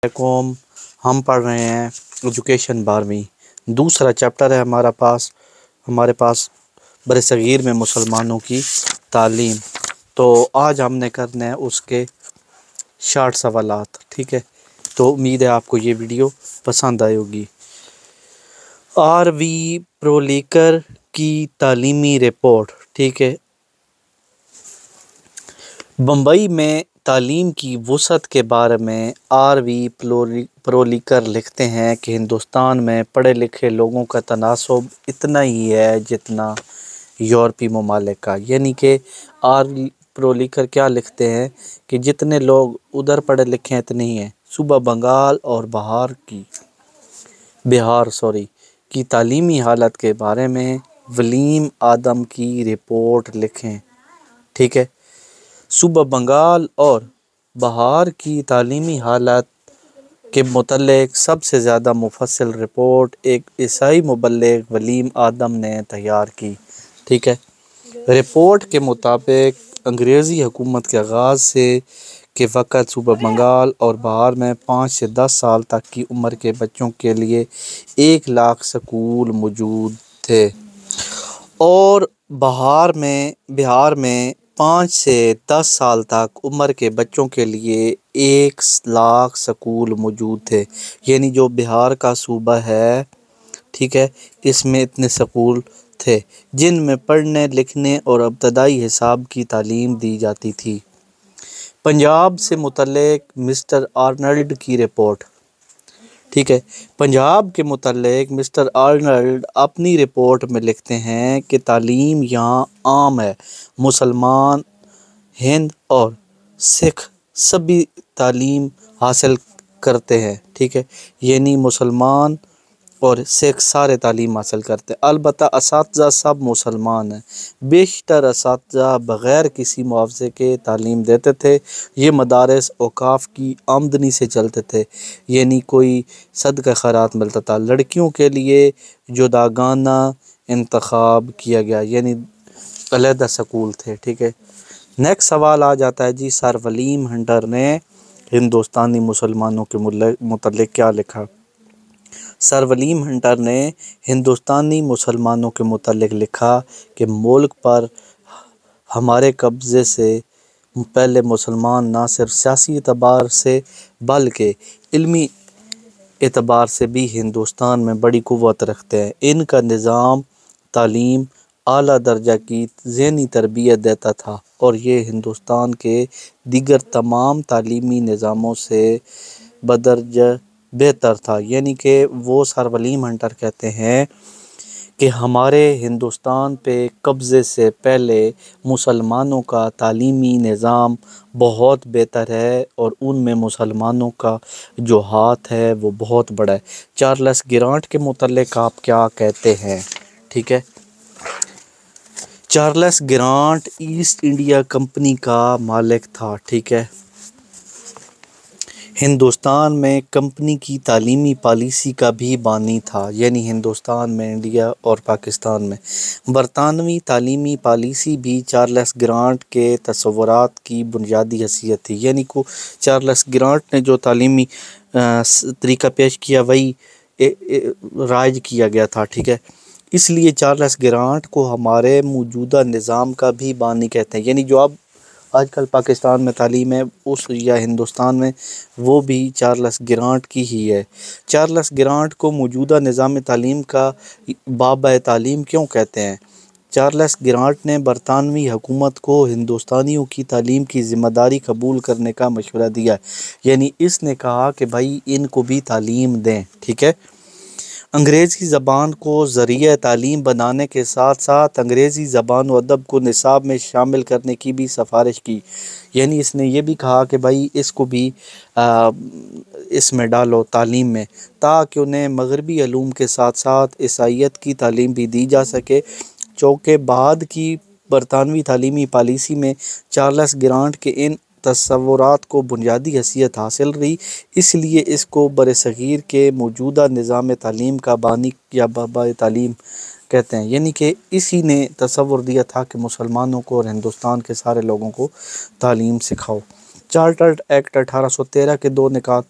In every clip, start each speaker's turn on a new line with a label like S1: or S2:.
S1: कौम हम पढ़ रहे हैं एजुकेशन 12वीं। दूसरा चैप्टर है हमारे पास बरसगीर में मुसलमानों की तालीम। तो आज हमने करना है उसके 60 सवालात। ठीक है, तो उम्मीद है आपको ये वीडियो पसंद आई होगी। आर.वी. प्रोलिकर की तालीमी रिपोर्ट। ठीक है, बम्बई में तालीम की वुसअत के बारे में आर.वी. प्रोलिकर लिखते हैं कि हिंदुस्तान में पढ़े लिखे लोगों का तनासब इतना ही है जितना यूरोपीय ममालिक का। यानी कि आर.वी. प्रोलिकर क्या लिखते हैं कि जितने लोग उधर पढ़े लिखे हैं इतने ही हैं। सूबा बंगाल और बिहार की तालीमी हालत के बारे में वलीम आदम की रिपोर्ट लिखें। ठीक है, सूबा बंगाल और बिहार की तालीमी हालत के मुतल्लिक़ सबसे ज़्यादा मुफस्सिल रिपोर्ट एक ईसाई मुबल्लिग़ वलीम आदम ने तैयार की। ठीक है, रिपोर्ट के मुताबिक अंग्रेज़ी हुकूमत के आगाज़ से के वक़्त सूबा बंगाल और बिहार में 5 से 10 साल तक की उम्र के बच्चों के लिए 1 लाख स्कूल मौजूद थे और बिहार में 5 से 10 साल तक उम्र के बच्चों के लिए 1 लाख स्कूल मौजूद थे। यानी जो बिहार का सूबा है, ठीक है, इसमें इतने स्कूल थे जिनमें पढ़ने लिखने और इब्तदाई हिसाब की तालीम दी जाती थी। पंजाब से मुतल्लिक़ मिस्टर आर्नल्ड की रिपोर्ट। ठीक है, पंजाब के मुतल्लिक़ मिस्टर आर्नल्ड अपनी रिपोर्ट में लिखते हैं कि तालीम यहाँ आम है। मुसलमान, हिंद और सिख सभी तालीम हासिल करते हैं। ठीक है, यानी मुसलमान और सिख सारे तालीम हासिल करते हैं। अलबत्ता असातिज़ा सब मुसलमान हैं। बेशतर असातिज़ा बग़ैर किसी मुआवजे के तालीम देते थे। ये मदारस औक़ाफ़ की आमदनी से चलते थे, यानी कोई सदका खैरात मिलता था। लड़कियों के लिए जुदागाना इंतखाब किया गया, यानी अलहदा स्कूल थे। ठीक है, नेक्स्ट सवाल आ जाता है जी, सर वलीम हंटर ने हिंदुस्तानी मुसलमानों के मुतल्लिक़ क्या लिखा। सर वलीम हंटर ने हिंदुस्तानी मुसलमानों के मुतल्लिक़ लिखा कि मुल्क पर हमारे कब्ज़े से पहले मुसलमान ना सिर्फ सियासी एतबार से बल्कि इल्मी एतबार से भी हिंदुस्तान में बड़ी क़ुव्वत रखते हैं। इनका निज़ाम तालीम आला दर्जा की ज़हनी तरबियत देता था और ये हिंदुस्तान के दीगर तमाम तालीमी निज़ामों से बदरजा बेहतर था। यानी कि वो सर वलीम हंटर कहते हैं कि हमारे हिंदुस्तान पे कब्ज़े से पहले मुसलमानों का तालीमी निज़ाम बहुत बेहतर है और उनमें मुसलमानों का जो हाथ है वो बहुत बड़ा है। चार्ल्स ग्रांट के मुतल्लिक़ आप क्या कहते हैं। ठीक है, Charles grant east India company का मालिक था। ठीक है, हिंदुस्तान में कंपनी की तालीमी पॉलिसी का भी बानी था। यानी हिंदुस्तान में, इंडिया और पाकिस्तान में बरतानवी तालीमी पॉलिसी भी चार्ल्स ग्रांट के तसव्वुरात की बुनियादी हैसियत थी। यानी को चार्ल्स ग्रांट ने जो तालीमी तरीका पेश किया वही राज किया गया था। ठीक है, इसलिए चार्ल्स ग्रांट को हमारे मौजूदा निज़ाम का भी बानी कहते हैं। यानी जो अब आजकल पाकिस्तान में तालीम है उस या हिंदुस्तान में, वो भी चार्ल्स ग्रांट की ही है। चार्ल्स ग्रांट को मौजूदा निज़ाम तालीम का बाबा तालीम क्यों कहते हैं। चार्ल्स ग्रांट ने बरतानवी हुकूमत को हिंदुस्तानियों की तालीम की ज़िम्मेदारी कबूल करने का मशवरा दिया। यानी इसने कहा कि भाई इनको भी तालीम दें। ठीक है, अंग्रेज़ी ज़बान को ज़रिया तालीम बनाने के साथ साथ अंग्रेज़ी ज़बान व अदब को निसाब में शामिल करने की भी सिफारिश की। यानी इसने ये भी कहा कि भाई इसको भी इसमें डालो तालीम में, ताकि उन्हें मगरबी उलूम के साथ साथ ईसाईयत की तालीम भी दी जा सके। चूँकि बाद की बरतानवी तालीमी पॉलिसी में चार्ल्स ग्रांट के इन तसव्वुरात को बुनियादी हैसियत हासिल रही, इसलिए इसको बरसगीर के मौजूदा निज़ाम तालीम का बानी या बाबा तालीम कहते हैं। यानी कि इसी ने तसव्वुर दिया था कि मुसलमानों को और हिंदुस्तान के सारे लोगों को तालीम सिखाओ। चार्टर्ड एक्ट 1813 के 2 निकात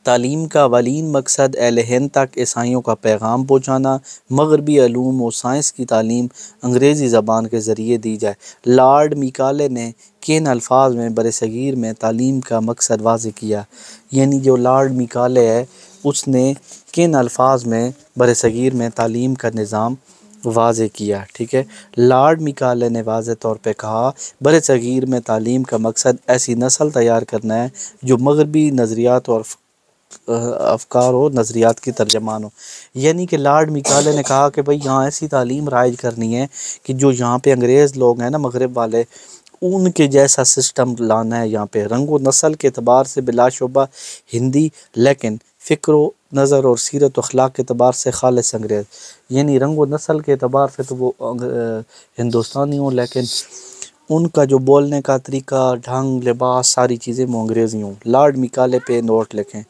S1: तालीम का अवलीन मकसद अहले हिंद तक ईसाइयों का पैगाम पहुँचाना। मगरबी अलूम व साइंस की तालीम अंग्रेज़ी ज़बान के ज़रिए दी जाए। लॉर्ड मिकाले ने किन अल्फाज में बरसगीर में तालीम का मकसद वाज़ेह किया, यानी जो लॉर्ड मिकाले है उसने किन अल्फाज में बरसगीर में तालीम का निज़ाम वाज़ेह किया। ठीक है, लॉर्ड मिकाले ने वाज़ेह तौर पे कहा, बरसगीर में तालीम का मकसद ऐसी नस्ल तैयार करना है जो मगरबी नज़रियात और अफकार व नज़रियात की तर्जमान हो। यानी कि लॉर्ड मिकाले ने कहा कि भाई यहाँ ऐसी तालीम राइज करनी है कि जो यहाँ पे अंग्रेज़ लोग हैं ना, मगरब वाले, उनके जैसा सिस्टम लाना है यहाँ पे। रंग व नस्ल के अतबार से बिलाशुबा हिंदी, लेकिन फ़िक्र नज़र और सीरत अखलाक के अतबार से खालिस अंग्रेज़। यानी रंग व नस्ल के अतबार से तो वो हिंदुस्तानी हों, लेकिन उनका जो बोलने का तरीका, ढंग, लिबास, सारी चीज़ें वो अंग्रेज़ी हों। लॉर्ड मिकाले पे नोट लिखें।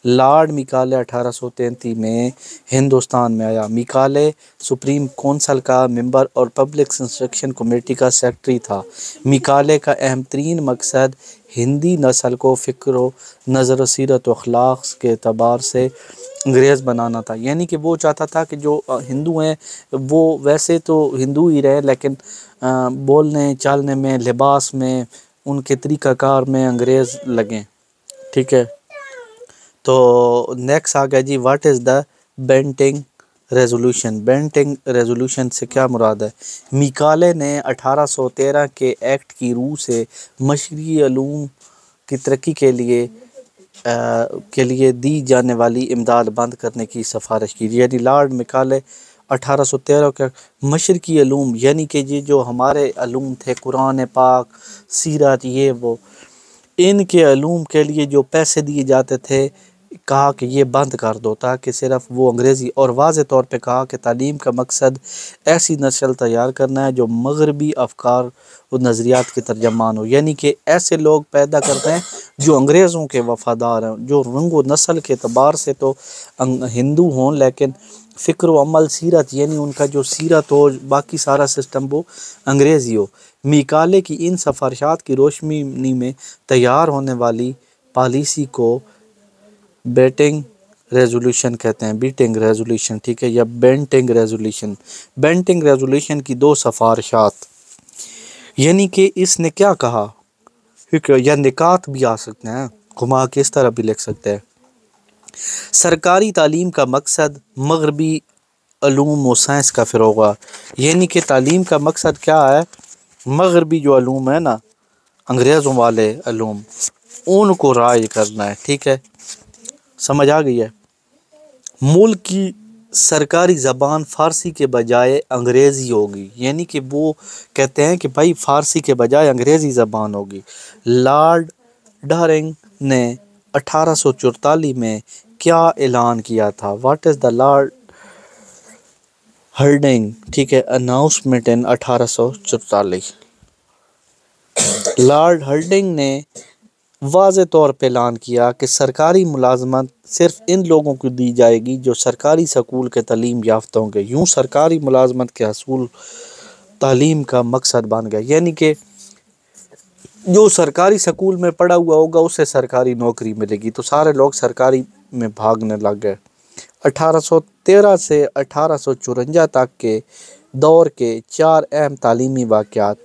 S1: लॉर्ड मिकाले 1833 में हिंदुस्तान में आया। मिकाले सुप्रीम कौंसल का मेंबर और पब्लिक इंस्ट्रक्शन कमेटी का सेक्रेटरी था। मिकाले का अहम तरीन मकसद हिंदी नस्ल को फ़िक्र नज़र, सीरत व अखलाक के अतबार से अंग्रेज़ बनाना था। यानी कि वो चाहता था कि जो हिंदू हैं वो वैसे तो हिंदू ही रहे, लेकिन बोलने चालने में, लिबास में, उनके तरीक़ाकार में अंग्रेज़ लगें। ठीक है, तो नेक्स्ट आ गया जी, what is the Bentinck resolution. Bentinck resolution से क्या मुराद है? मिकाले ने 1813 के एक्ट की रूह से मशरक़ी उलूम की तरक्की के लिए दी जाने वाली इमदाद बंद करने की सिफारिश की। यानी लॉर्ड मिकाले 1813 के मशरक़ी उलूम, यानी कि ये जो हमारे उलूम थे, कुरान पाक, सीरत, ये वो, इनके उलूम के लिए जो पैसे दिए जाते थे, कहा कि ये बंद कर दो, ताकि सिर्फ वो अंग्रेज़ी, और वाज़े तौर पे कहा कि तालीम का मकसद ऐसी नस्ल तैयार करना है जो मगरबी अफकार और नज़रियात के तर्जमान हो। यानी कि ऐसे लोग पैदा करते हैं जो अंग्रेज़ों के वफ़ादार हैं, जो रंग व नस्ल के अतबार से तो हिंदू हों, लेकिन फ़िक्र व अमल, सीरत, यानी उनका जो सीरत हो, बाकी सारा सिस्टम वो अंग्रेज़ी हो। मिकाले की इन सिफारिशात की रोशनी में तैयार होने वाली पॉलिसी को बेटिंग रेजोल्यूशन कहते हैं। बीटिंग रेजोल्यूशन, ठीक है, या बेंटिंग रेजोल्यूशन। बेंटिंग रेजोल्यूशन की दो सिफारिशात, यानी कि इसने क्या कहा, ठीक है, या निकात भी आ सकते हैं, घुमा के इस तरह भी लिख सकते हैं। सरकारी तालीम का मकसद मगरबी उलूम व साइंस का फ़रोग़। यानी कि तालीम का मकसद क्या है? मगरबी जो उलूम है ना, अंग्रेज़ों वाले उलूम, उनको राज करना है। ठीक है, समझ आ गई है। मुल्क की सरकारी ज़बान फ़ारसी के बजाय अंग्रेज़ी होगी। यानी कि वो कहते हैं कि भाई फ़ारसी के बजाय अंग्रेज़ी ज़बान होगी। लॉर्ड डायरिंग ने 1844 में क्या ऐलान किया था? What is the Lord herding, ठीक है, अनाउंसमेंट इन 1844। लॉर्ड हर्डिंग ने वाज़े तौर पे ऐलान किया कि सरकारी मुलाजमत सिर्फ इन लोगों को दी जाएगी जो सरकारी स्कूल के तालीम याफ्ता होंगे। यूँ सरकारी मुलाजमत के हसूल तालीम का मकसद बन गया। यानी कि जो सरकारी स्कूल में पढ़ा हुआ होगा उसे सरकारी नौकरी मिलेगी, तो सारे लोग सरकारी में भागने लग गए। 1813 से 1854 तक के दौर के चार अहम तालीमी वाक़यात।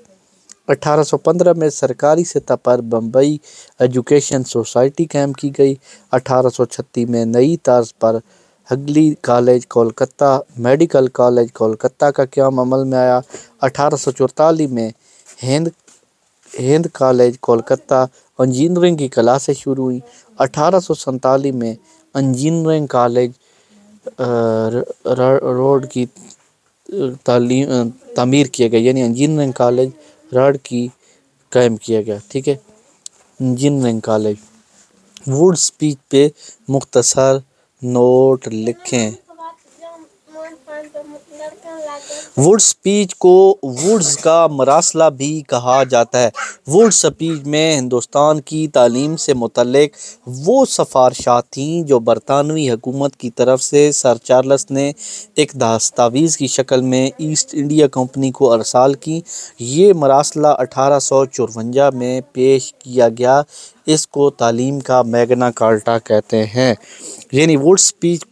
S1: 1815 में सरकारी सतह पर बम्बई एजुकेशन सोसाइटी कायम की गई। 1836 में नई तर्ज पर Hooghly college Kolkata, medical college Kolkata का क़याम अमल में आया। 1844 में हिंद कॉलेज कोलकाता इंजीनियरिंग की क्लासें शुरू हुई। 1847 में इंजीनियरिंग कॉलेज रोड की तामीर किया गया, यानी इंजीनियरिंग कॉलेज रड की कायम किया गया। ठीक है, इंजीनियरिंग कॉलेज। वुड स्पीच पे मुख्तसर नोट लिखें। वुड स्पीच को वुड्स का मरासला भी कहा जाता है। वुड स्पीच में हिंदुस्तान की तालीम से मुतल्लिक वो सिफारिशात थीं जो बरतानवी हुकूमत की तरफ से सर चार्ल्स ने एक दस्तावेज़ की शक्ल में ईस्ट इंडिया कंपनी को अरसाल की। ये मरासला 1854 में पेश किया गया। इसको तालीम का मैग्ना कार्टा कहते हैं। यानी वुड स्पीच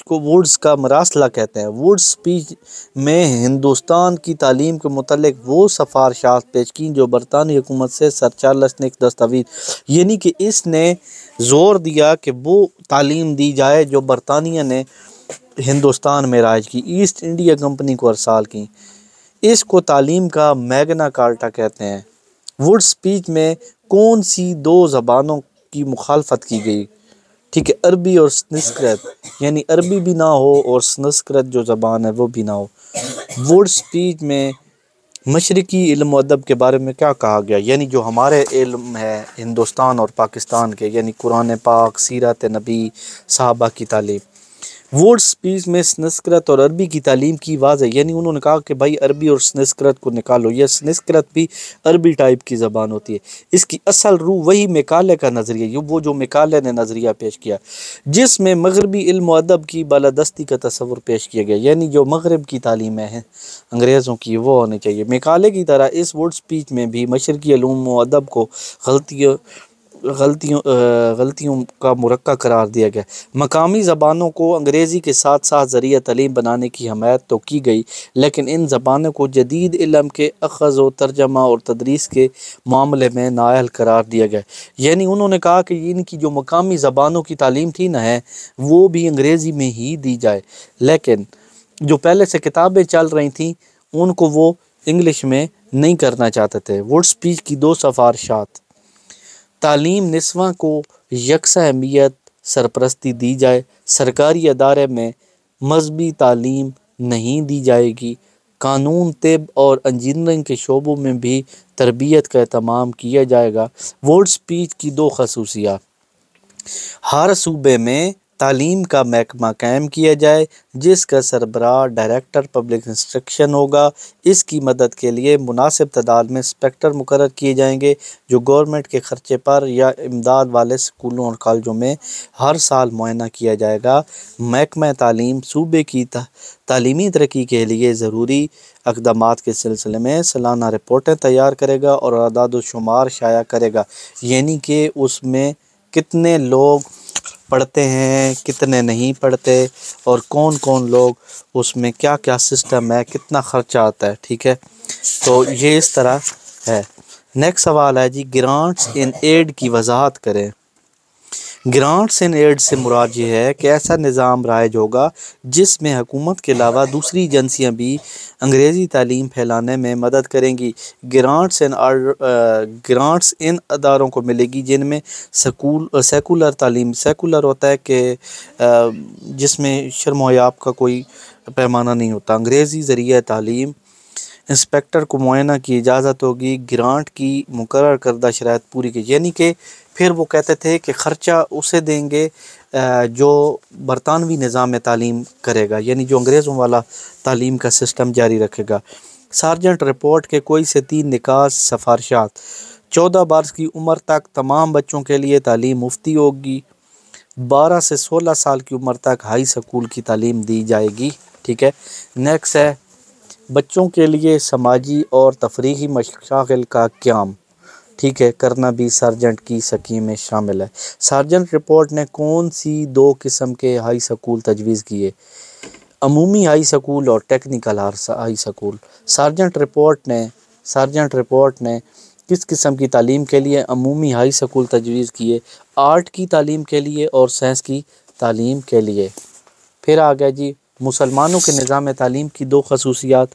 S1: को वुड्स का मरासला कहते हैं। वुड स्पीच में हिंदुस्तान की तालीम के मुतल्लिक वो सिफारिशात पेश की जो बरतानवी हुकूमत से सर चार्ल्स ने एक दस्तावेज़, यानी कि इसने ज़ोर दिया कि वो तालीम दी जाए जो बरतानिया ने हिंदुस्तान में राज की, ईस्ट इंडिया कंपनी को अरसाल की। इसको तालीम का मैग्ना कार्टा कहते हैं। वुड स्पीच में कौन सी दो ज़बानों की मुखालफत की गई? ठीक है, अरबी और संस्कृत, यानी अरबी भी ना हो और संस्कृत जो ज़बान है वो भी ना हो। वुड स्पीच में मशरकी इल्म व अदब के बारे में क्या कहा गया, यानी जो हमारे इल्म है हिंदुस्तान और पाकिस्तान के, यानी कुरान पाक, सीरत नबी, सहाबा की तालीम। वुड स्पीच में संस्कृत और अरबी की तालीम की वाज़ेह, यानी उन्होंने कहा कि भाई अरबी और संस्कृत को निकालो। यह संस्कृत भी अरबी टाइप की ज़बान होती है। इसकी असल रूह वही मैकाले का नज़रिया, वो जो मैकाले ने नज़रिया पेश किया जिसमें मगरबी इल्म व अदब की बालादस्ती का तस्वुर पेश किया गया, यानी जो मगरब की तालीमें हैं अंग्रेज़ों की वो होनी चाहिए। मैकाले की तरह इस वुड स्पीच में भी मशरकी इल्म व अदब को गलतियों का मुरक्का करार दिया गया। मकामी ज़बानों को अंग्रेज़ी के साथ साथ ज़रिया तालीम बनाने की हमायत तो की गई, लेकिन इन ज़बानों को जदीद इल्म के अख़ज़ व तर्जमा और तदरीस के मामले में नाअहल करार दिया गया। यानी उन्होंने कहा कि इनकी जो मकामी ज़बानों की तालीम थी ना है वो भी अंग्रेज़ी में ही दी जाए, लेकिन जो पहले से किताबें चल रही थी उनको वो इंग्लिश में नहीं करना चाहते थे। वुड स्पीच की दो सिफारिशात: तालीम निस्वां को यकसा अहमियत सरपरस्ती दी जाए, सरकारी अदारे में मजहबी तालीम नहीं दी जाएगी, कानून, तिब और इंजीनियरिंग के शोबों में भी तरबियत का एहतमाम किया जाएगा। वुड स्पीच की दो खसूसियात: हर सूबे में तालीम का महकमा कायम किया जाए जिसका सरबराह डायरेक्टर पब्लिक इंस्ट्रक्शन होगा। इसकी मदद के लिए मुनासिब तादाद में इंस्पेक्टर मुकर्रर किए जाएंगे जो गवर्नमेंट के खर्चे पर या इमदाद वाले स्कूलों और कॉलेजों में हर साल मुआयना किया जाएगा। महकमा तालीम सूबे की तालीमी तरक्की के लिए ज़रूरी इक़दामात के सिलसिले में सालाना रिपोर्टें तैयार करेगा और अदाद शुमार शाया करेगा, यानी कि उसमें कितने लोग पढ़ते हैं, कितने नहीं पढ़ते और कौन कौन लोग, उसमें क्या क्या सिस्टम है, कितना ख़र्चा आता है। ठीक है, तो ये इस तरह है। नेक्स्ट सवाल है जी, ग्रांट्स इन एड की वजाहत करें। ग्रांट्स इन एड से मुराद ये है कि ऐसा निज़ाम राइज होगा जिसमें हुकूमत के अलावा दूसरी एजेंसियाँ भी अंग्रेज़ी तालीम फैलाने में मदद करेंगी। ग्रांट्स इन अदारों को मिलेगी जिनमें सेकुलर तालीम, सेकुलर होता है कि जिसमें शर्म व हया का कोई पैमाना नहीं होता, अंग्रेज़ी ज़रिए तालीम। इंस्पेक्टर को मुआयना की इजाज़त होगी, ग्रांट की मुकर्रर करदा शराइत पूरी की, यानी कि फिर वो कहते थे कि ख़र्चा उसे देंगे जो बरतानवी निज़ाम तालीम करेगा, यानी जो अंग्रेज़ों वाला तालीम का सिस्टम जारी रखेगा। सार्जेंट रिपोर्ट के कोई से 3 निकास सिफारिशात: 14 बरस की उम्र तक तमाम बच्चों के लिए तालीम मुफ्ती होगी, 12 से 16 साल की उम्र तक हाई स्कूल की तालीम दी जाएगी। ठीक है, नेक्स्ट है बच्चों के लिए समाजी और तफरीही मशागिल का क़याम, ठीक है, करना भी सार्जेंट की स्कीम में शामिल है। सार्जेंट रिपोर्ट ने कौन सी 2 किस्म के हाई स्कूल तजवीज़ किए? अमूमी हाई स्कूल और technical high school. Sergeant report ने किस किस्म की तालीम के लिए अमूमी हाई स्कूल तजवीज़ किए? आर्ट की तालीम के लिए और साइंस की तालीम के लिए। फिर आ गया जी, मुसलमानों के निज़ाम तालीम की 2 खसूसियात।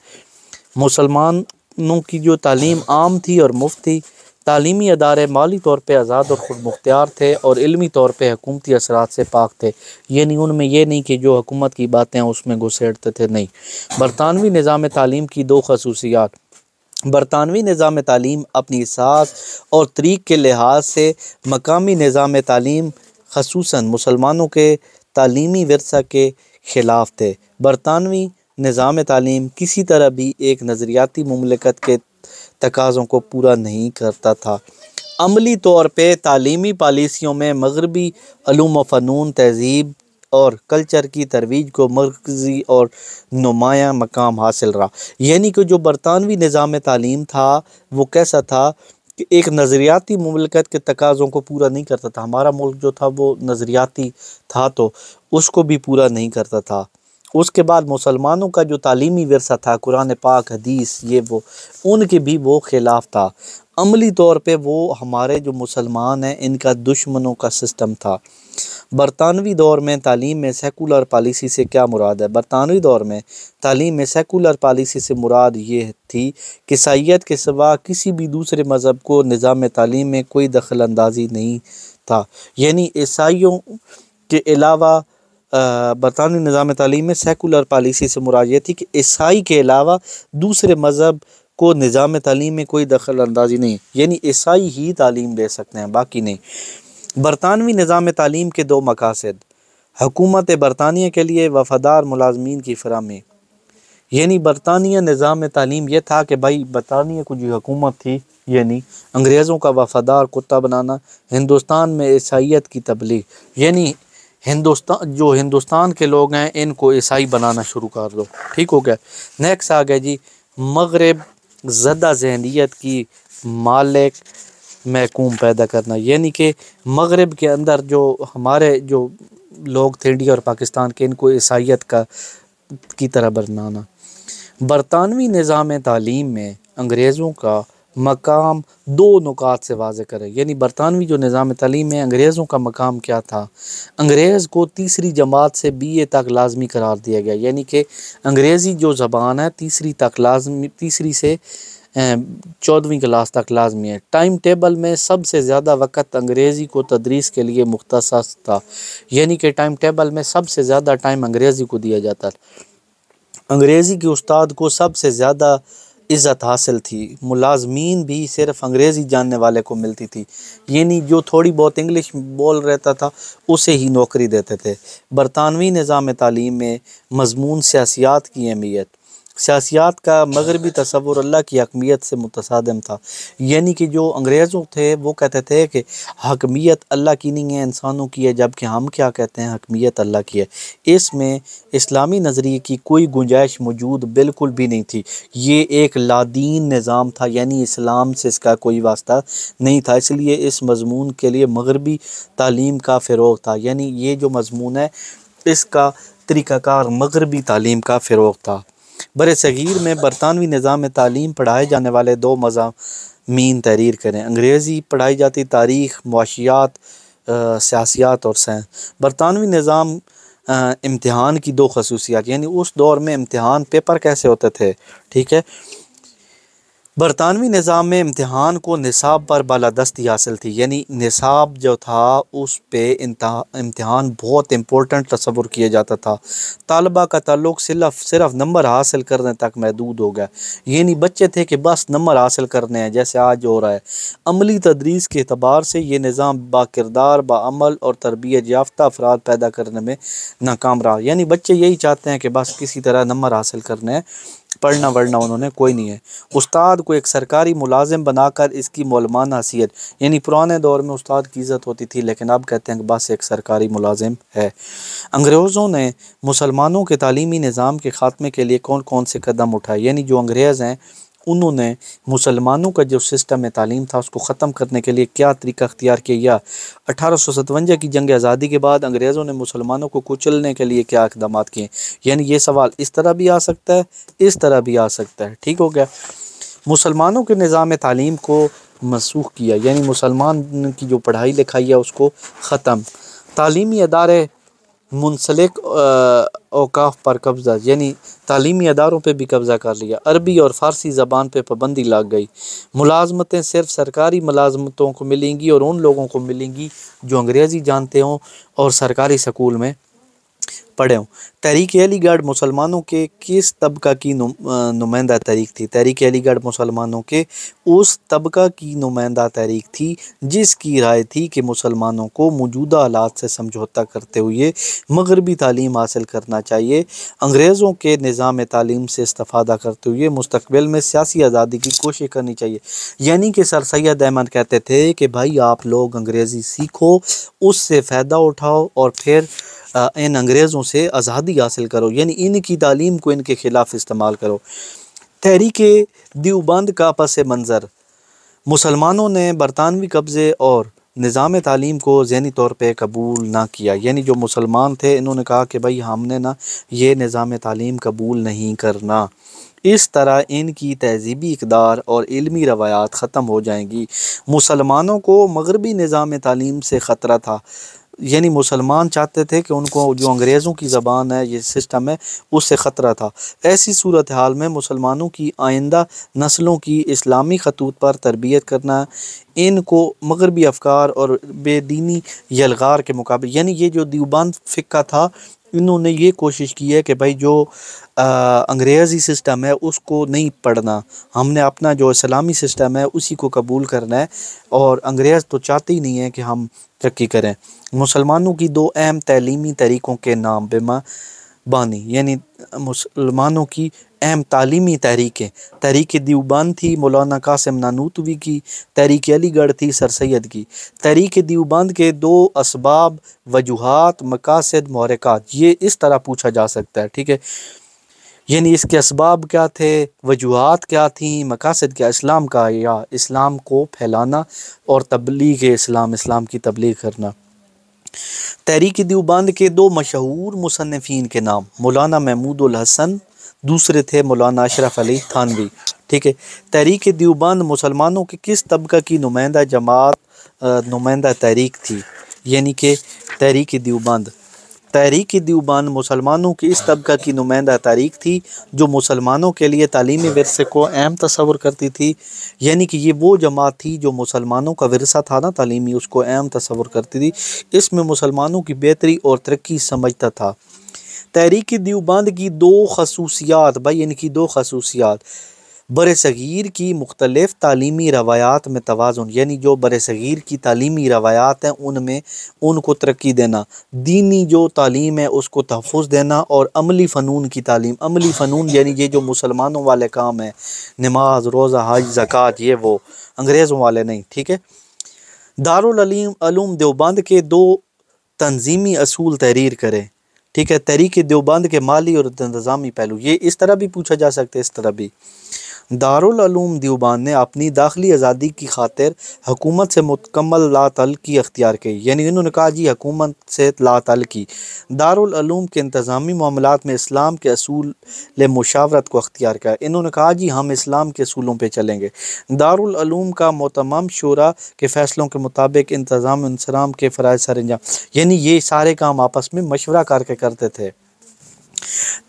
S1: मुसलमानों की जो तालीम आम थी और मुफ्त थी। तालीमी अदारे माली तौर पे आज़ाद और ख़ुद मुख्तियार थे और इल्मी तौर पे हुकूमती असरात से पाक थे, यानी उनमें ये नहीं कि जो हुकूमत की बातें हैं उसमें घुसेड़ते थे, नहीं। बरतानवी निज़ाम तालीम की 2 खसूसियात। बरतानवी निज़ाम तालीम अपनी सास और तरीक़ के लिहाज से मकामी निज़ाम तालीम खसूसन मुसलमानों के तालीमी विरसा के ख़िलाफ़ थे। बरतानवी निज़ाम तालीम किसी तरह भी एक नज़रियाती मुमलकत के तकाज़ों को पूरा नहीं करता था। अमली तौर पे तालीमी पॉलिसियों में मगरबी अलूम व फ़नून, तहज़ीब और कल्चर की तरोीज को मरकज़ी और नुमायाँ मकाम हासिल रहा। यानी कि जो बरतानवी निज़ाम तालीम था वो कैसा था कि एक नज़रियाती मुमलकत के तकाज़ों को पूरा नहीं करता था। हमारा मुल्क जो था वो नज़रियाती था तो उसको भी पूरा नहीं करता था। उसके बाद मुसलमानों का जो तालीमी विरसा था, कुरान पाक, हदीस, ये वो उनके भी वो ख़िलाफ़ था। अमली तौर पे वो हमारे जो मुसलमान हैं इनका दुश्मनों का सिस्टम था। बरतानवी दौर में तालीम में सेकुलर पॉलिसी से क्या मुराद है? बरतानवी दौर में तालीम में सेकुलर पॉलिसी से मुराद ये थी कि ईसाईयत के सिवा किसी भी दूसरे मज़हब को निज़ाम तालीम में कोई दखल अंदाज़ी नहीं था। यानी ईसाइयों के अलावा बरतानवी निज़ाम तालीम में सेकुलर पॉलिसी से मुराद ये थी कि ईसाई के अलावा दूसरे मज़हब को निज़ाम तालीम में कोई दखल अंदाज़ी नहीं, यानी ईसाई ही तालीम दे सकते हैं, बाकी नहीं। बरतानवी निज़ाम तालीम के दो मकासद: हुकूमत बरतानिया के लिए वफ़ादार मुलाज़मीन की फ़राहमी। यानी बरतानिया निज़ाम तालीम यह था कि भाई बरतानिया को जो हुकूमत थी यानी अंग्रेज़ों का वफ़ादार कुत्ता बनाना, हिंदुस्तान में ईसाईयत की तबलीग, यानी हिंदुस्तान के लोग हैं इनको ईसाई बनाना शुरू कर दो। ठीक हो गया। नेक्स्ट आ गया जी मगरब ज़दा ज़हनियत की मालिक महकूम पैदा करना। यानी कि मगरब के अंदर जो हमारे जो लोग थे इंडिया और पाकिस्तान के, इनको ईसाईयत की तरह बनाना। बरतानवी निज़ाम तालीम में अंग्रेज़ों का मकाम दो नुकात से वाज़े करें। यानी बरतानवी जो निज़ाम तालीम में अंग्रेज़ों का मकाम क्या था? अंग्रेज़ को तीसरी जमात से BA तक लाजमी करार दिया गया। यानी कि अंग्रेज़ी जो ज़बान है तीसरी तक लाजमी, तीसरी से 14वीं क्लास तक लाजमी है। टाइम टेबल में सबसे ज़्यादा वक़्त अंग्रेज़ी को तदरीस के लिए मुख्तसस था। यानी कि टाइम टेबल में सबसे ज़्यादा टाइम अंग्रेज़ी को दिया जाता। अंग्रेज़ी के उस्ताद को सबसे ज़्यादा इज़्ज़त हासिल थी। मुलाज़मीन भी सिर्फ़ अंग्रेज़ी जानने वाले को मिलती थी, यानी जो थोड़ी बहुत इंग्लिश बोल रहता था उसे ही नौकरी देते थे। बरतानवी निज़ाम तालीम में मज़मून सियासियात की अहमियत। सियासियात का मगरबी तसव्वुर अल्लाह की हकमियत से मुतसादिम था। यानी कि जो अंग्रेज़ों थे वो कहते थे कि हकमियत अल्लाह की नहीं है, इंसानों की है, जबकि हम क्या कहते हैं, हकमियत अल्लाह की है। इसमें इस्लामी नज़रिए की कोई गुंजाइश मौजूद बिल्कुल भी नहीं थी। ये एक लादीन निज़ाम था, यानी इस्लाम से इसका कोई वास्ता नहीं था। इसलिए इस मज़मून के लिए मगरबी तालीम का फ़रोग़ था। यानी ये जो मज़मून है इसका तरीक़ाकार मगरबी तालीम का फ़रोग़ था। बरसगीर में बरतानवी निज़ाम तालीम पढ़ाए जाने वाले दो मज़ामीन तहरीर करें। अंग्रेज़ी पढ़ाई जाती तारीख़, मुआशियात, सियासियात और साइंस। बरतानवी निज़ाम इम्तिहान की दो खसूसियात, यानी उस दौर में इम्तिहान पेपर कैसे होते थे। ठीक है। बरतानवी निज़ाम में इम्तिहान को निसाब पर बालादस्ती हासिल थी। यानी निसाब जो था उस पे इम्तिहान बहुत इम्पोर्टेंट तस्वुर किया जाता था। तालबा का ताल्लुक सिर्फ नंबर हासिल करने तक महदूद हो गया। यानी बच्चे थे कि बस नंबर हासिल करने हैं, जैसे आज हो रहा है। अमली तदरीस के अतबार से ये निज़ाम बाकिरदार, बाअमल और तरबियत याफ्ता अफराद पैदा करने में नाकाम रहा। यानी बच्चे यही चाहते हैं कि बस किसी तरह नंबर हासिल करने हैं, पढ़ना वढ़ना उन्होंने कोई नहीं है। उस्ताद को एक सरकारी मुलाजिम बनाकर इसकी मौलमाना हैसियत, यानी पुराने दौर में उस्ताद की इज़्ज़त होती थी, लेकिन अब कहते हैं कि बस एक सरकारी मुलाजिम है। अंग्रेज़ों ने मुसलमानों के तालीमी निज़ाम के ख़ात्मे के लिए कौन कौन से कदम उठाए? यानी जो अंग्रेज़ हैं उन्होंने मुसलमानों का जो सिस्टम तालीम था उसको ख़त्म करने के लिए क्या तरीका अख्तियार किया? 1857 की जंग आज़ादी के बाद अंग्रेज़ों ने मुसलमानों को कुचलने के लिए क्या इक़दामात किए? यानी ये सवाल इस तरह भी आ सकता है, इस तरह भी आ सकता है। ठीक हो गया। मुसलमानों के निज़ाम तालीम को मनसूख किया, यानी मुसलमान की जो पढ़ाई लिखाई है उसको ख़त्म। तालीमी अदारे मुंसलिक औकाफ पर कब्ज़ा, यानी तालीमी अदारों पे भी कब्ज़ा कर लिया। अरबी और फ़ारसी ज़बान पे पाबंदी लग गई। मुलाज़मतें सिर्फ़ सरकारी मुलाज़मतों को मिलेंगी और उन लोगों को मिलेंगी जो अंग्रेज़ी जानते हों और सरकारी स्कूल में पढ़े हूँ। तहरीक अलीगढ़ मुसलमानों के किस तबका की नुमाइंदा तहरीक थी? तहरीक अलीगढ़ मुसलमानों के उस तबका की नुमाइंदा तहरीक थी जिसकी राय थी कि मुसलमानों को मौजूदा हालात से समझौता करते हुए मगरबी तालीम हासिल करना चाहिए, अंग्रेज़ों के निज़ाम तालीम से इस्तेफ़ादा करते हुए मुस्तक़बिल में सियासी आज़ादी की कोशिश करनी चाहिए। यानी कि सर सैयद अहमद कहते थे कि भाई आप लोग अंग्रेज़ी सीखो, उससे फ़ायदा उठाओ और फिर इन अंग्रेज़ों से आज़ादी हासिल करो, यानी इनकी तालीम को इनके ख़िलाफ़ इस्तेमाल करो। तहरीक देवबंद का पस मंज़र, मुसलमानों ने बरतानवी कब्ज़े और निज़ाम तालीम को ज़हनी तौर पे कबूल ना किया, यानी जो मुसलमान थे इन्होंने कहा कि भाई हमने ना ये निज़ाम तालीम कबूल नहीं करना। इस तरह इनकी तहज़ीबी इक़दार और इल्मी रवायात ख़त्म हो जाएंगी। मुसलमानों को मगरबी निज़ाम तालीम से ख़तरा था, यानी मुसलमान चाहते थे कि उनको जो अंग्रेज़ों की ज़बान है, ये सिस्टम है, उससे ख़तरा था। ऐसी सूरत हाल में मुसलमानों की आइंदा नस्लों की इस्लामी खतूत पर तरबियत करना, इनको मगरबी अफ़कार और बेदीनी यलगार के मुकाबले, यानी ये जो देवबंद फ़िक्का था, इन्होंने ये कोशिश की है कि भाई जो अंग्रेज़ी सिस्टम है उसको नहीं पढ़ना, हमने अपना जो इस्लामी सिस्टम है उसी को कबूल करना है, और अंग्रेज़ तो चाहते ही नहीं है कि हम तरक्की करें। मुसलमानों की दो अहम तलीमी तरीक़ों के नाम बिमा बानी, यानी मुसलमानों की अहम तालीमी तहरीकें, तहरीक देवबंद थी मौलाना कासिम नानूतवी की, तहरीक अलीगढ़ थी सर सैयद की। तहरीक देवबंद के दो असबाब, वजूहात, मकासद, महरक़ात, ये इस तरह पूछा जा सकता है, ठीक है। यानी इसके असबाब क्या थे, वजूहात क्या थी, मकासद क्या, इस्लाम का या इस्लाम को फैलाना और तबलीग इस्लाम, इस्लाम की तबलीग करना। तहरीक देवबंद के दो मशहूर मुसन्निफ़ीन के नाम, मौलाना महमूदुल हसन, दूसरे थे मौलाना अशरफ अली थानवी, ठीक है। तहरीक देवबंद मुसलमानों के किस तबका की नुमाइंदा जमात नुमाइंदा तहरीक थी? यानी कि तहरीक देवबंद, तहरीक देवबंद मुसलमानों की इस तबका की नुमाइंदा तहरीक थी जो मुसलमानों के लिए तालीमी विरसे को अहम तस्वुर करती थी, यानी कि ये वो जमात थी जो मुसलमानों का विरसा था ना तालीमी, उसको अहम तस्वुर करती थी, इसमें मुसलमानों की बेहतरी और तरक्की समझता था। तहरीक देवबंद की दो खसूसियात, भाई इनकी दो खसूसियात, बरसगीर की मुख्तलिफ़ तालीमी रवायात में तवाज़ुन, यानी जो बरसगीर की तालीमी रवायात हैं उनमें उनको तरक्की देना, दीनी जो तालीम है उसको तहफ़्फ़ुज़ देना, और अमली फ़नून की तालीम, अमली फ़नून यानी ये जो मुसलमानों वाले काम हैं, नमाज, रोज़ा, हज, ज़कात, ये वो अंग्रेज़ों वाले नहीं, ठीक है। दारुल उलूम देवबंद के दो तंज़ीमी असूल तहरीर करें, ठीक है। तहरीक देवबंद के माली और इंतज़ामी पहलू, ये इस तरह भी पूछा जा सकता है, इस तरह भी। दारुल उलूम देवबंद ने अपनी दाखिली आज़ादी की खातिर हुकूमत से मुकम्मल लातल्क़ी अख्तियार की, यानी इन्होंने कहा जी हुकूमत से लातल्क़ी। दारुल उलूम के इंतज़ामी मामलात में इस्लाम के असूल मुशावरत को अख्तियार किया, इन्होंने कहा जी हम इस्लाम के असूलों पे चलेंगे। दारुल उलूम का मोतमम शूरा के फ़ैसलों के मुताबिक इंतज़ाम इंसराम के फ़राइज़ सर अंजाम, यानी ये सारे काम आपस में मशवरा करके करते थे।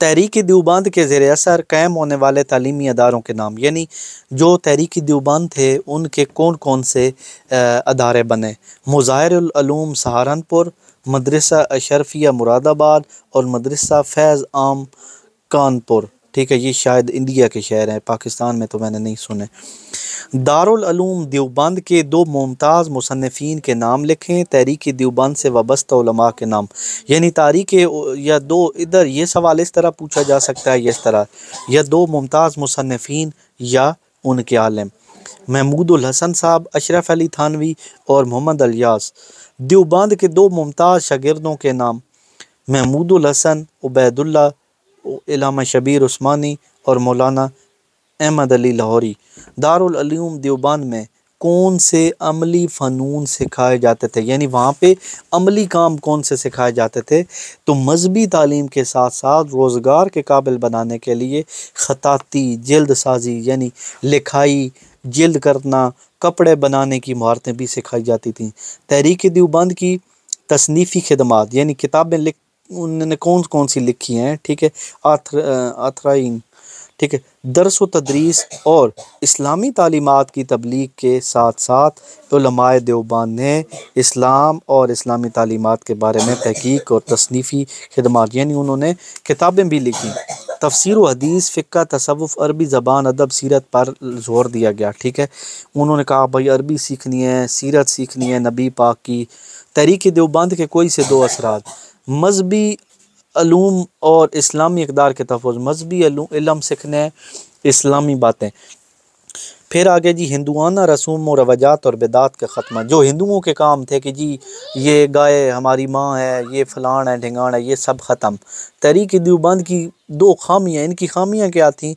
S1: तहरीक देवबंद के ज़ेर असर कायम होने वाले तालीमी अदारों के नाम, यानी जो तहरीक देवबंद थे उनके कौन कौन से अदारे बने, मुज़ाहिरुल उलूम सहारनपुर, मदरसा अशरफिया मुरादाबाद और मदरसा फैज़ आम कानपुर, ठीक है। ये शायद इंडिया के शहर हैं, पाकिस्तान में तो मैंने नहीं सुने। दारुल उलूम देवबंद के दो मुमताज़ मुसन्निफ़ीन के नाम लिखें। तहरीक देवबंद से वाबस्ता उलमा के नाम, यानी तारीख या दो, इधर ये सवाल इस तरह पूछा जा सकता है, इस तरह, या दो मुमताज़ मुसन्निफ़ीन या उनके आलिम, महमूदुल हसन साहब, अशरफ अली थानवी और मोहम्मद अलियास। देवबंद के दो मुमताज़ शागिर्दों के नाम, महमूदुल हसन, उबैदुल्ला, इलामा शबीर उस्मानी और मौलाना अहमद अली लाहौरी। दारुल उलूम देवबंद में कौन से अमली फ़नून सिखाए जाते थे, यानी वहाँ पे अमली काम कौन से सिखाए जाते थे? तो मजहबी तालीम के साथ साथ रोज़गार के काबिल बनाने के लिए ख़ताती, जल्द साजी यानी लिखाई, जल्द करना, कपड़े बनाने की महारतें भी सिखाई जाती थीं। तहरीक देवबंद की तसनीफ़ी खिदमात, यानी किताबें लिख उन्होंने कौन कौन सी लिखी हैं, ठीक है। आथराइन, ठीक है। दरस व तदरीस और इस्लामी तालीमात की तबलीग के साथ साथ उलमाए देवबंद ने इस्लाम और इस्लामी तालीमात के बारे में तहकीक और तसनीफ़ी खिदमात यानी उन्होंने किताबें भी लिखी। तफसीर व हदीस, फ़िक़्ह, तसव्वुफ़, अरबी ज़बान, अदब, सीरत पर ज़ोर दिया गया। ठीक है, उन्होंने कहा भाई अरबी सीखनी है, सीरत सीखनी है नबी पाक की। तहरीक देवबंद के कोई से दो असरात, मजहबी अलूम और इस्लामी इक़दार के तहफ़्फ़ुज़, मजहबी इल्म सीखने, इस्लामी बातें। फिर आगे जी हिंदुआना रसूम और रवाजात और बिदात का ख़त्मा। जो हिंदुओं के काम थे कि जी ये गाय हमारी माँ है, ये फ़लान है ढिंगाना है, ये सब ख़त्म। तहरीक देवबंद की दो खामियाँ, इनकी खामियाँ क्या थी?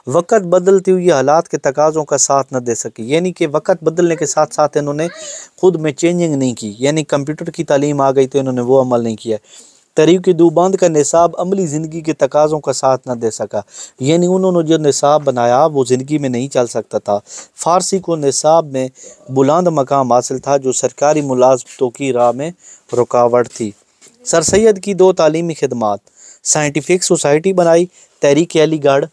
S1: वक़्त बदलते हुए हालात के तकाज़ों का साथ न दे सकी, यानी कि वक़्त बदलने के साथ साथ इन्होंने ख़ुद में चेंजिंग नहीं की, यानी कंप्यूटर की तालीम आ गई तो इन्होंने वो अमल नहीं किया। तहरीक देवबंद का निसाब अमली ज़िंदगी के तकाज़ों का साथ न दे सका, यानी उन्होंने जो निसाब बनाया वो ज़िंदगी में नहीं चल सकता था। फ़ारसी को निसाब में बुलंद मकाम हासिल था जो सरकारी मुलाजमतों की राह में रुकावट थी। सर सैयद की दो तालीमी खिदमात, साइंटिफिक सोसाइटी बनाई, तहरीक अलीगढ़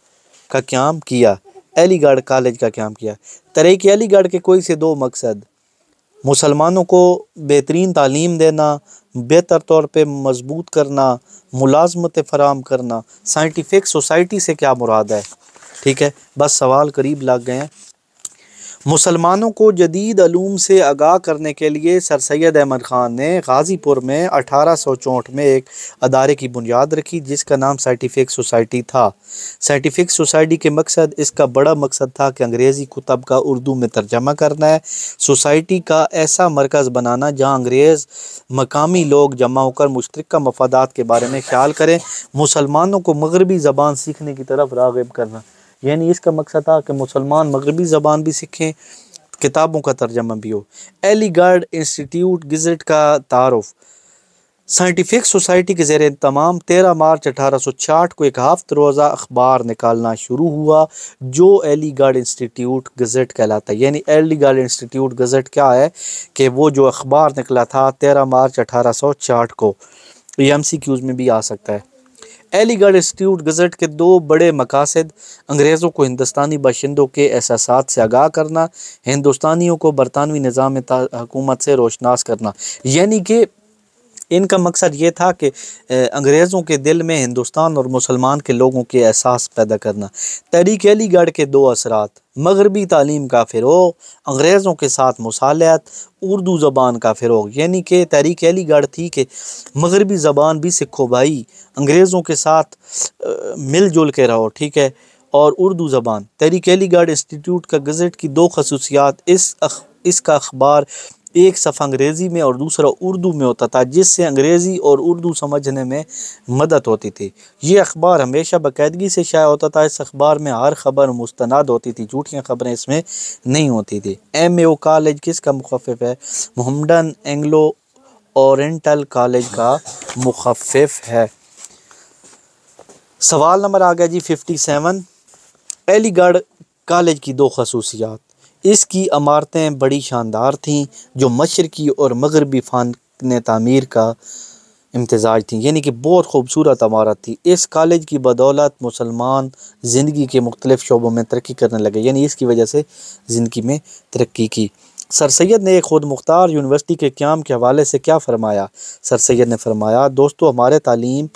S1: का क़याम किया, अलीगढ़ कॉलेज का क़याम किया। तहरीक अलीगढ़ के कोई से दो मकसद, मुसलमानों को बेहतरीन तालीम देना, बेहतर तौर पे मजबूत करना, मुलाजमतें फ़राहम करना। साइंटिफिक सोसाइटी से क्या मुराद है? ठीक है, बस सवाल करीब लग गए हैं। मुसलमानों को जदीद अलूम से आगाह करने के लिए सर सैयद अहमद ख़ान ने गाज़ीपुर में 1864 में एक अदारे की बुनियाद रखी जिसका नाम साइंटिफिक सोसाइटी था। साइंटिफिक सोसाइटी के मकसद, इसका बड़ा मकसद था कि अंग्रेज़ी कुतब का उर्दू में तर्जमा करना है, सोसाइटी का ऐसा मरकज़ बनाना जहाँ अंग्रेज़ मकामी लोग जमा होकर मुश्तरका मफादात के बारे में ख्याल करें, मुसलमानों को मगरबी ज़बान सीखने की तरफ राग़िब करना। यानी इसका मकसद था कि मुसलमान मगरबी ज़बान भी सीखें, किताबों का तर्जमा भी हो। अलीगढ़ इंस्टीट्यूट गज़ट का तारुफ। साइंटिफिक सोसाइटी के ज़ेर तमाम 13 मार्च 1866 को एक हफ्त रोज़ा अखबार निकालना शुरू हुआ जो अलीगढ़ इंस्टीट्यूट गज़ट कहलाता है। यानी अलीगढ़ इंस्टीट्यूट गज़ट क्या है कि वो जो अखबार निकला था 13 मार्च 1866 को, ये MCQs में भी आ सकता है। अलीगढ़ इंस्टीट्यूट गज़ट के दो बड़े मकासद, अंग्रेज़ों को हिंदुस्तानी बाशिंदों के एहसासात से आगाह करना, हिंदुस्तानियों को बरतानवी निज़ाम हुकूमत से रोशनास करना। यानी कि इनका मकसद ये था कि अंग्रेज़ों के दिल में हिंदुस्तान और मुसलमान के लोगों के एहसास पैदा करना। तहरीक अलीगढ़ के दो असरात, मगरबी तालीम का फ़रोग़, अंग्रेज़ों के साथ मुसालहत, उर्दू ज़बान का फ़रोग़। यानी कि तहरीक अलीगढ़ थी कि मगरबी ज़बान भी सीखो भाई, अंग्रेज़ों के साथ मिलजुल के रहो, ठीक है, और उर्दू ज़बान। तहरीक अलीगढ़ इंस्टीट्यूट का गज़ट की दो खसूसियात, इसका अखबार एक सफ़ा अंग्रेज़ी में और दूसरा उर्दू में होता था जिससे अंग्रेज़ी और उर्दू समझने में मदद होती थी। ये अखबार हमेशा बाकायदगी से शाया होता था। इस अखबार में हर खबर मुस्तनद होती थी, झूठियाँ खबरें इसमें नहीं होती थी। MAO कॉलेज किसका मुखफ़िफ़ है? मोहम्मडन एंग्लो ओरिएंटल कॉलेज का मुखफ़िफ़ है। सवाल नंबर आ गया जी 57। अलीगढ़ कॉलेज की दो खसूसियात, इसकी इमारतें बड़ी शानदार थीं जो मशरक़ी और मगरबी फ़न तामीर का इम्तिज़ाज थी, यानी कि बहुत खूबसूरत इमारत थी। इस कॉलेज की बदौलत मुसलमान ज़िंदगी के मुख्तलिफ़ शोबों में तरक्की करने लगे, यानी इसकी वजह से ज़िंदगी में तरक्की की। सर सैयद ने एक ख़ुद मुख्तार यूनिवर्सिटी के क़याम के हवाले से क्या फ़रमाया? सर सैयद ने फ़रमाया, दोस्तों हमारे तालीम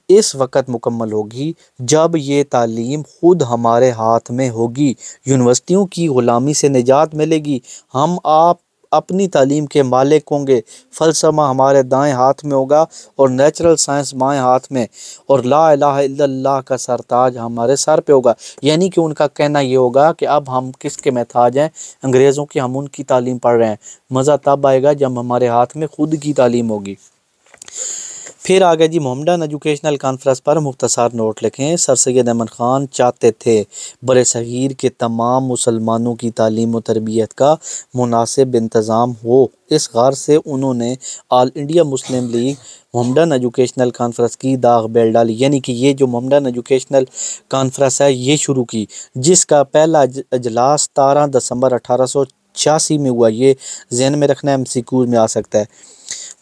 S1: इस वक्त मुकम्मल होगी जब ये तालीम ख़ुद हमारे हाथ में होगी, यूनिवर्सिटियों की ग़ुलामी से निजात मिलेगी, हम आप अपनी तालीम के मालिक होंगे, फ़लसफ़ा हमारे दाएं हाथ में होगा और नेचुरल साइंस बाएं हाथ में, और ला इलाहा इल्लल्लाह का सरताज हमारे सर पे होगा। यानी कि उनका कहना ये होगा कि अब हम किसके महताज हैं? अंग्रेज़ों की। हम उनकी तालीम पढ़ रहे हैं। मज़ा तब आएगा जब हमारे हाथ में ख़ुद की तालीम होगी। फिर आ गया जी मोहम्मडन एजुकेशनल कॉन्फ्रेंस पर मुख्तसर नोट लिखें। सर सैयद अहमद ख़ान चाहते थे बरसग़ीर के तमाम मुसलमानों की तालीम व तरबियत का मुनासिब इंतज़ाम हो। इस गार से उन्होंने all India Muslim league Mohammedan educational conference की दाग बेल डाली, यानी कि ये जो मोहम्मडन एजुकेशनल कॉन्फ्रेंस है ये शुरू की, जिसका पहला अजलास 13 दिसंबर 1886 में हुआ। ये ज़हन में रखना, MCQ में आ सकता है।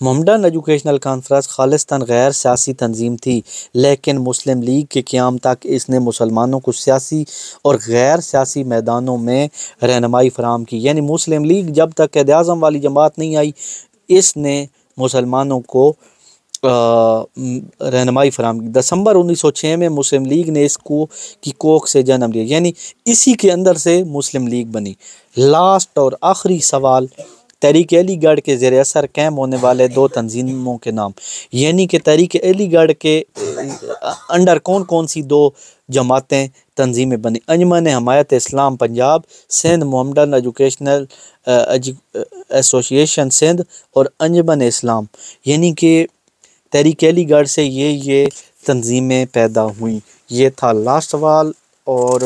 S1: मोहम्मडन एजुकेशनल कॉन्फ्रेंस खालिस्तान गैर सियासी तंजीम थी, लेकिन मुस्लिम लीग के क़याम तक इसने मुसलमानों को सियासी और गैर सियासी मैदानों में रहनुमाई फराहम की। यानी मुस्लिम लीग जब तक क़ायद आज़म वाली जमात नहीं आई, इसने मुसलमानों को रहनुमाई फराहम की। दिसंबर 1906 में मुस्लिम लीग ने इसको की कोख से जन्म लिया, यानी इसी के अंदर से मुस्लिम लीग बनी। लास्ट और आखिरी सवाल, तहरीक अलीगढ़ के ज़ेर असर कैम होने वाले दो तंजीमों के नाम, यानी कि तहरीक अलीगढ़ के अंडर कौन कौन सी दो जमातें तंजीमें बनी? Anjuman Himayat Islam Punjab Sindh, Mohammedan educational association Sindh और अंजुमन इस्लाम। यानी कि तहरीक अलीगढ़ से ये तंजीमें पैदा हुई। ये था लास्ट सवाल और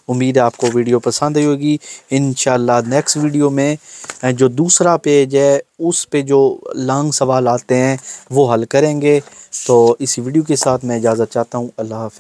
S1: उम्मीद है आपको वीडियो पसंद आई होगी। इंशाल्लाह नेक्स्ट वीडियो में जो दूसरा पेज है उस पे जो लॉन्ग सवाल आते हैं वो हल करेंगे। तो इस वीडियो के साथ मैं इजाज़त चाहता हूँ। अल्लाह हाफ़िज़।